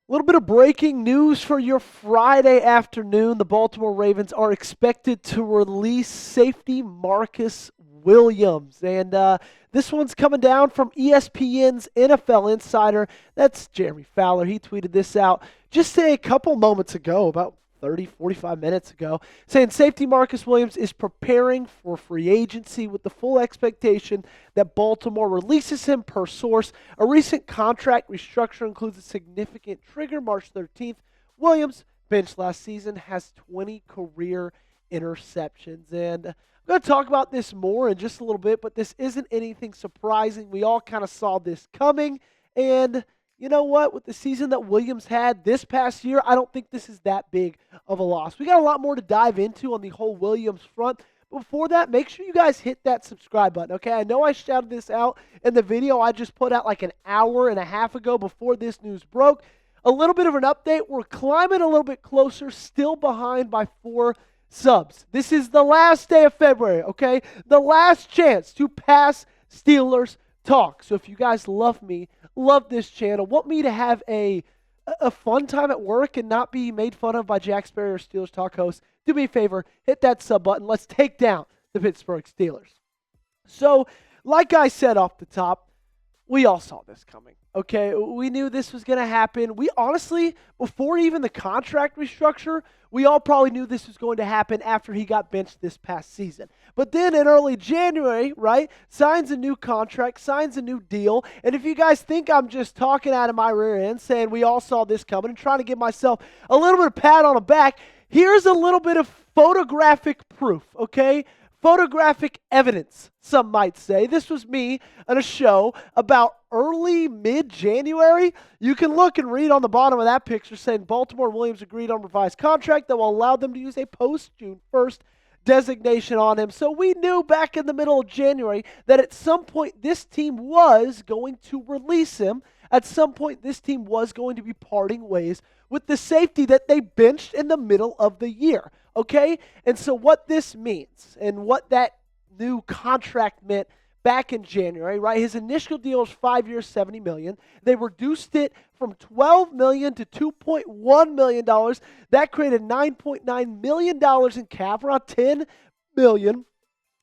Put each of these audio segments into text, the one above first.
A little bit of breaking news for your Friday afternoon. The Baltimore Ravens are expected to release safety Marcus Williams. And this one's coming down from ESPN's NFL insider. That's Jeremy Fowler. He tweeted this out just a couple moments ago, about 30, 45 minutes ago, saying safety Marcus Williams is preparing for free agency with the full expectation that Baltimore releases him per source. A recent contract restructure includes a significant trigger March 13th. Williams, benched last season, has 20 career interceptions. And I'm going to talk about this more in just a little bit, but this isn't anything surprising. We all kind of saw this coming. And you know what? With the season that Williams had this past year, I don't think this is that big of a loss. We got a lot more to dive into on the whole Williams front. But before that, make sure you guys hit that subscribe button, okay? I know I shouted this out in the video I just put out like an hour and a half ago before this news broke. A little bit of an update. We're climbing a little bit closer, still behind by 4 subs. This is the last day of February, okay? The last chance to pass Steelers talk. So if you guys love me, love this channel, want me to have a fun time at work and not be made fun of by Jack Sparrow or Steelers Talk host, do me a favor, hit that sub button. Let's take down the Pittsburgh Steelers. So, like I said off the top, we all saw this coming, okay? We knew this was going to happen. We honestly, before even the contract restructure, we all probably knew this was going to happen after he got benched this past season. But then in early January, right, signs a new contract, signs a new deal. And if you guys think I'm just talking out of my rear end saying we all saw this coming and trying to give myself a little bit of pat on the back, here's a little bit of photographic proof, okay? Photographic evidence, some might say. This was me on a show about early, mid-January. You can look and read on the bottom of that picture saying Baltimore Williams agreed on a revised contract that will allow them to use a post-June 1st designation on him. So we knew back in the middle of January that at some point this team was going to release him. At some point this team was going to be parting ways with the safety that they benched in the middle of the year. Okay? And so what this means and what that new contract meant back in January, right? His initial deal was 5 years, $70 million. They reduced it from $12 million to $2.1 million. That created $9.9 million in cap, around $10 million.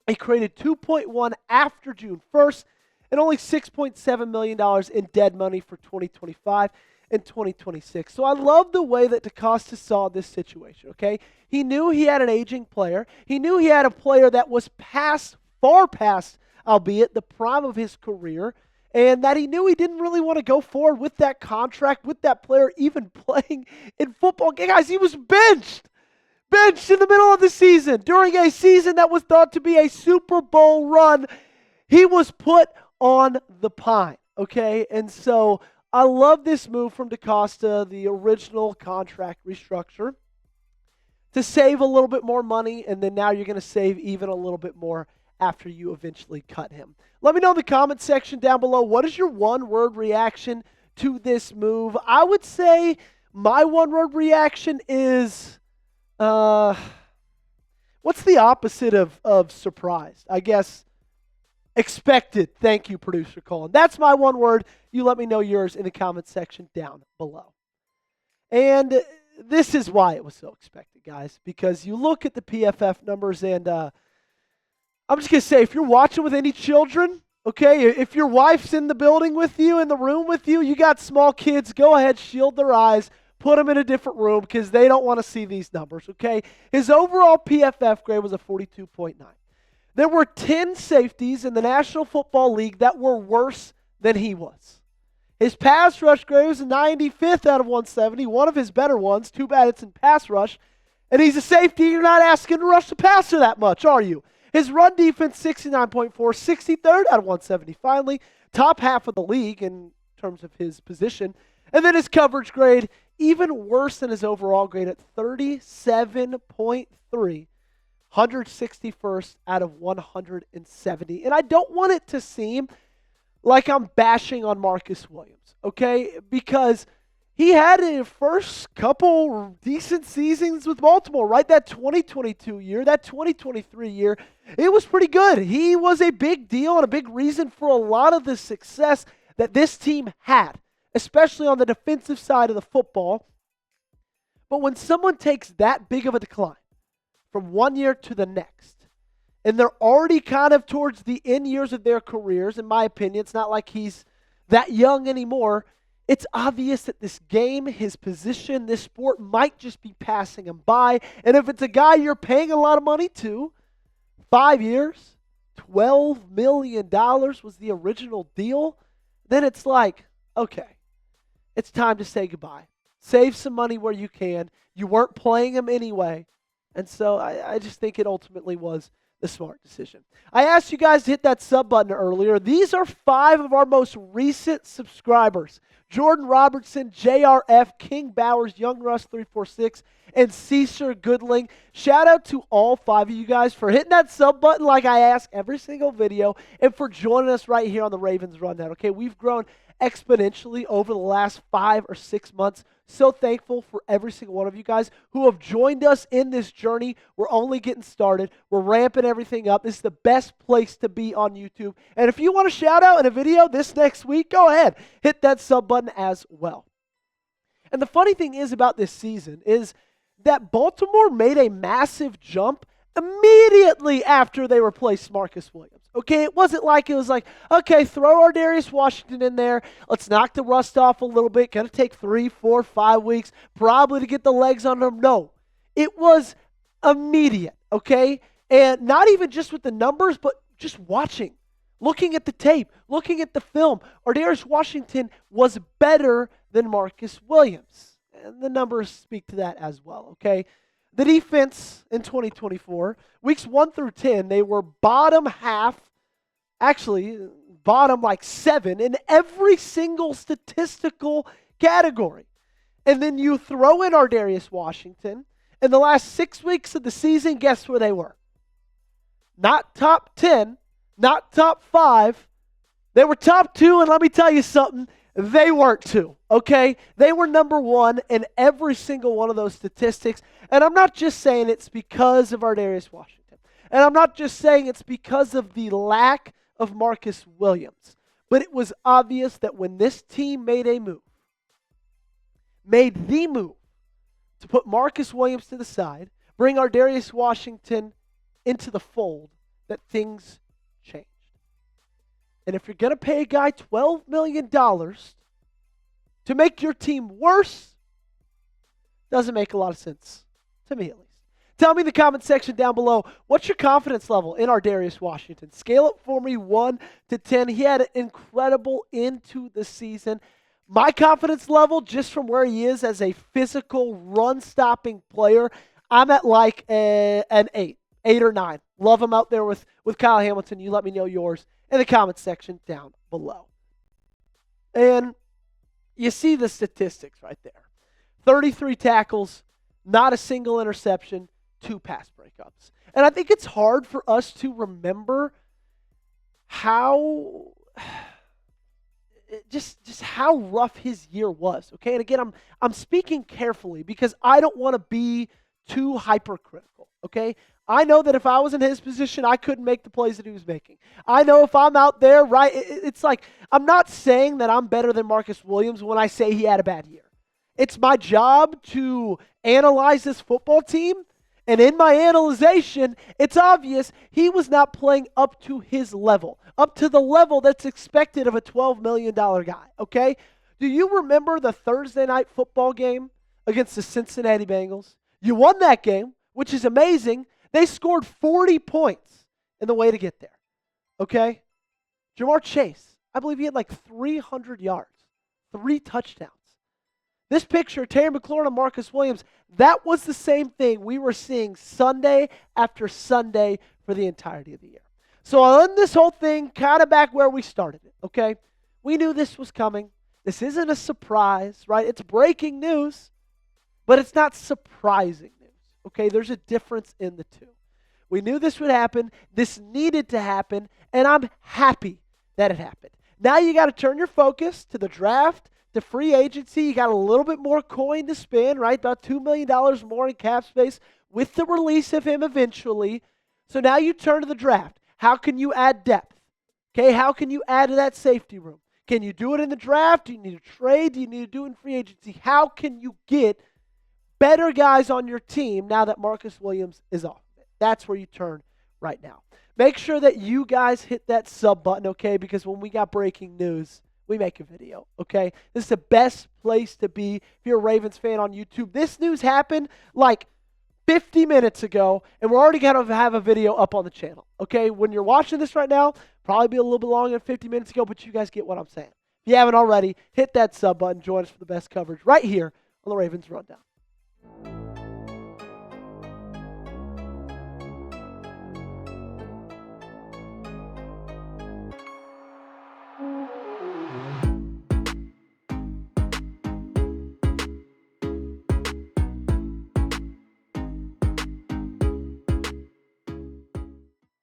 It created $2.1 after June 1st and only $6.7 million in dead money for 2025 and 2026. So I love the way that DeCosta saw this situation, okay? He knew he had an aging player. He knew he had a player that was far past, albeit the prime of his career, and that he knew he didn't really want to go forward with that contract, with that player even playing in football. Guys, he was benched in the middle of the season during a season that was thought to be a Super Bowl run. He was put on the pine, okay? And so I love this move from DeCosta, the original contract restructure, to save a little bit more money, and then now you're going to save even a little bit more after you eventually cut him. Let me know in the comment section down below, what is your one-word reaction to this move? I would say my one-word reaction is, what's the opposite of surprised? I guess expected. Thank you, producer Colin. That's my one word. You let me know yours in the comment section down below. And this is why it was so expected, guys, because you look at the PFF numbers, and I'm just going to say, if you're watching with any children, okay, if your wife's in the building with you, in the room with you, you got small kids, go ahead, shield their eyes, put them in a different room because they don't want to see these numbers, okay? His overall PFF grade was a 42.9. There were 10 safeties in the National Football League that were worse than he was. His pass rush grade was a 95th out of 170, one of his better ones. Too bad it's in pass rush. And he's a safety. You're not asking to rush the passer that much, are you? His run defense, 69.4, 63rd out of 170. Finally, top half of the league in terms of his position. And then his coverage grade, even worse than his overall grade at 37.3. 161st out of 170. And I don't want it to seem like I'm bashing on Marcus Williams, okay? Because he had a first couple decent seasons with Baltimore, right? That 2022 year, that 2023 year, it was pretty good. He was a big deal and a big reason for a lot of the success that this team had, especially on the defensive side of the football. But when someone takes that big of a decline from one year to the next, and they're already kind of towards the end years of their careers, in my opinion, it's not like he's that young anymore. It's obvious that this game, his position, this sport might just be passing him by. And if it's a guy you're paying a lot of money to, 5 years, $12 million was the original deal, then it's like, okay, it's time to say goodbye. Save some money where you can. You weren't playing him anyway. And so I just think it ultimately was the smart decision. I asked you guys to hit that sub button earlier. These are 5 of our most recent subscribers. Jordan Robertson, JRF, King Bowers, Young Russ 346, and Caesar Goodling. Shout out to all 5 of you guys for hitting that sub button like I ask every single video and for joining us right here on the Ravens Rundown. Okay, we've grown exponentially over the last 5 or 6 months. So thankful for every single one of you guys who have joined us in this journey. We're only getting started. We're ramping everything up. This is the best place to be on YouTube. And if you want a shout out in a video this next week, go ahead. Hit that sub button as well. And the funny thing is about this season is that Baltimore made a massive jump immediately after they replaced Marcus Williams. Okay, it wasn't like it was like, okay, throw Aradarius Washington in there. Let's knock the rust off a little bit. Going to take 3, 4, 5 weeks probably to get the legs on them. No, it was immediate, okay? And not even just with the numbers, but just watching, looking at the tape, looking at the film. Aradarius Washington was better than Marcus Williams. And the numbers speak to that as well, okay? The defense in 2024, weeks 1 through 10, they were bottom half, actually bottom like 7 in every single statistical category. And then you throw in Aradarius Washington. In the last 6 weeks of the season, guess where they were? Not top 10, not top 5. They were top 2, and let me tell you something. They weren't 2, okay? They were number 1 in every single one of those statistics. And I'm not just saying it's because of Aradarius Washington. And I'm not just saying it's because of the lack of Marcus Williams. But it was obvious that when this team made the move to put Marcus Williams to the side, bring Aradarius Washington into the fold, that things changed. And if you're going to pay a guy $12 million to make your team worse, doesn't make a lot of sense, to me at least. Tell me in the comment section down below, what's your confidence level in Aradarius Washington? Scale it for me 1 to 10. He had an incredible end to the season. My confidence level, just from where he is as a physical, run-stopping player, I'm at like an 8 or 9. Love him out there with Kyle Hamilton. You let me know yours in the comments section down below. And you see the statistics right there. 33 tackles, not a single interception, 2 pass breakups. And I think it's hard for us to remember how just how rough his year was. Okay, and again, I'm speaking carefully because I don't want to be too hypercritical. Okay, I know that if I was in his position, I couldn't make the plays that he was making. I know if I'm out there, right, it's like, I'm not saying that I'm better than Marcus Williams when I say he had a bad year. It's my job to analyze this football team, and in my analyzation, it's obvious he was not playing up to his level, up to the level that's expected of a $12 million guy, okay? Do you remember the Thursday night football game against the Cincinnati Bengals? You won that game, which is amazing. They scored 40 points in the way to get there, okay? Jamar Chase, I believe he had like 300 yards, 3 touchdowns. This picture, Terry McLaurin and Marcus Williams, that was the same thing we were seeing Sunday after Sunday for the entirety of the year. So I'll end this whole thing kind of back where we started it, okay? We knew this was coming. This isn't a surprise, right? It's breaking news, but it's not surprising news, okay? There's a difference in the two. We knew this would happen. This needed to happen, and I'm happy that it happened. Now you got to turn your focus to the draft, to free agency. You got a little bit more coin to spend, right? About $2 million more in cap space with the release of him eventually. So now you turn to the draft. How can you add depth? Okay, how can you add to that safety room? Can you do it in the draft? Do you need to trade? Do you need to do it in free agency? How can you get better guys on your team now that Marcus Williams is off? That's where you turn right now. Make sure that you guys hit that sub button, okay? Because when we got breaking news, we make a video, okay? This is the best place to be if you're a Ravens fan on YouTube. This news happened like 50 minutes ago, and we're already going to have a video up on the channel, okay? When you're watching this right now, probably be a little bit longer than 50 minutes ago, but you guys get what I'm saying. If you haven't already, hit that sub button. Join us for the best coverage right here on the Ravens Rundown.